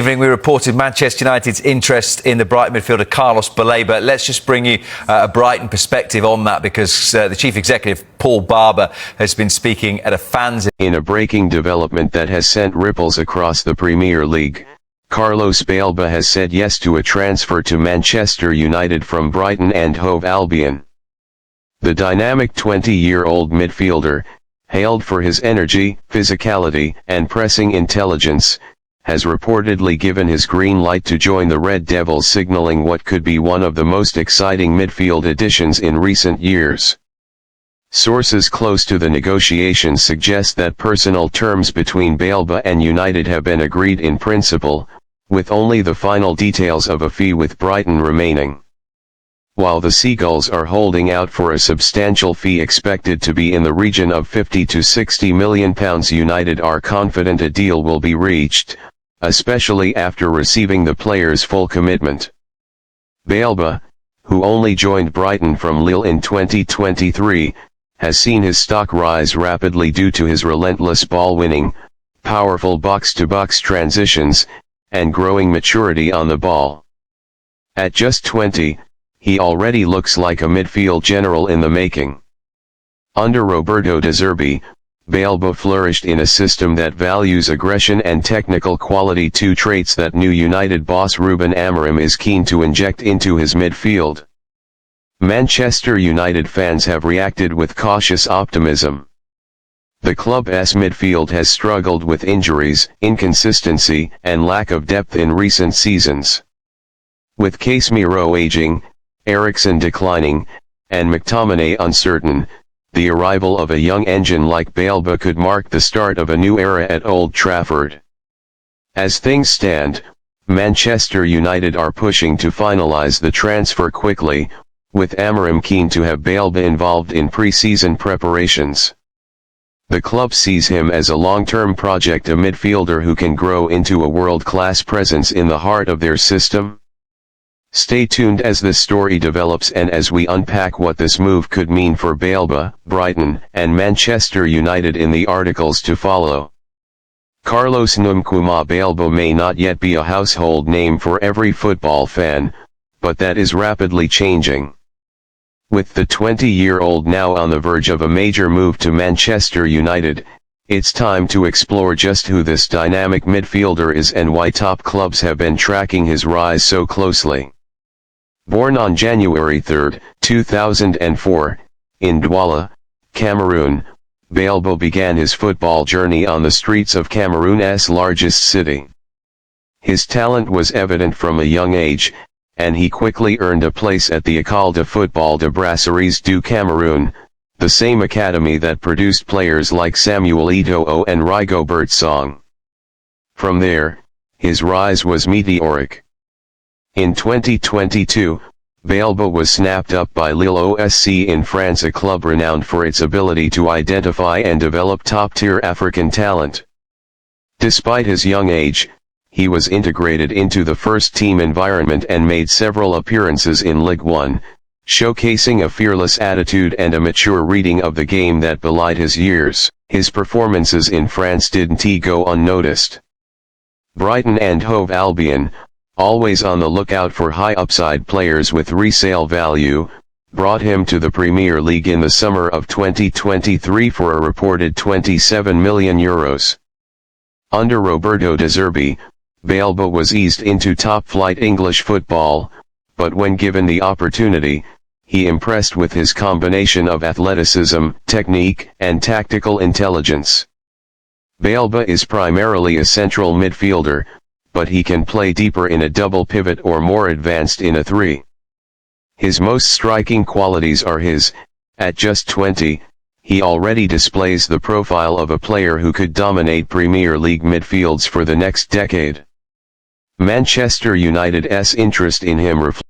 We reported Manchester United's interest in the Brighton midfielder Carlos Baleba. Let's just bring you a Brighton perspective on that, because the chief executive, Paul Barber, has been speaking at a fans... In a breaking development that has sent ripples across the Premier League, Carlos Baleba has said yes to a transfer to Manchester United from Brighton and Hove Albion. The dynamic 20-year-old midfielder, hailed for his energy, physicality, and pressing intelligence, has reportedly given his green light to join the Red Devils, signaling what could be one of the most exciting midfield additions in recent years. Sources close to the negotiations suggest that personal terms between Baleba and United have been agreed in principle, with only the final details of a fee with Brighton remaining. While the Seagulls are holding out for a substantial fee expected to be in the region of £50 to £60 million, United are confident a deal will be reached, especially after receiving the player's full commitment. Baleba, who only joined Brighton from Lille in 2023, has seen his stock rise rapidly due to his relentless ball winning, powerful box-to-box transitions, and growing maturity on the ball. At just 20, he already looks like a midfield general in the making. Under Roberto De Zerbi, Baleba flourished in a system that values aggression and technical quality, two traits that new United boss Ruben Amorim is keen to inject into his midfield. Manchester United fans have reacted with cautious optimism. The club's midfield has struggled with injuries, inconsistency, and lack of depth in recent seasons. With Casemiro aging, Eriksen declining, and McTominay uncertain, the arrival of a young engine like Baleba could mark the start of a new era at Old Trafford. As things stand, Manchester United are pushing to finalise the transfer quickly, with Amorim keen to have Baleba involved in pre-season preparations. The club sees him as a long-term project, a midfielder who can grow into a world-class presence in the heart of their system. Stay tuned as this story develops and as we unpack what this move could mean for Baleba, Brighton, and Manchester United in the articles to follow. Carlos Baleba may not yet be a household name for every football fan, but that is rapidly changing. With the 20-year-old now on the verge of a major move to Manchester United, it's time to explore just who this dynamic midfielder is and why top clubs have been tracking his rise so closely. Born on January 3, 2004, in Douala, Cameroon, Baleba began his football journey on the streets of Cameroon's largest city. His talent was evident from a young age, and he quickly earned a place at the École de Football de Brasseries du Cameroun, the same academy that produced players like Samuel Eto'o and Rigobert Song. From there, his rise was meteoric. In 2022, Baleba was snapped up by Lille OSC in France, a club renowned for its ability to identify and develop top-tier African talent. Despite his young age, he was integrated into the first-team environment and made several appearances in Ligue 1, showcasing a fearless attitude and a mature reading of the game that belied his years. His performances in France didn't go unnoticed. Brighton and Hove Albion, always on the lookout for high-upside players with resale value, brought him to the Premier League in the summer of 2023 for a reported €27 million. Under Roberto De Zerbi, Baleba was eased into top-flight English football, but when given the opportunity, he impressed with his combination of athleticism, technique, and tactical intelligence. Baleba is primarily a central midfielder, but he can play deeper in a double pivot or more advanced in a 3. His most striking qualities are at just 20, he already displays the profile of a player who could dominate Premier League midfields for the next decade. Manchester United's interest in him reflects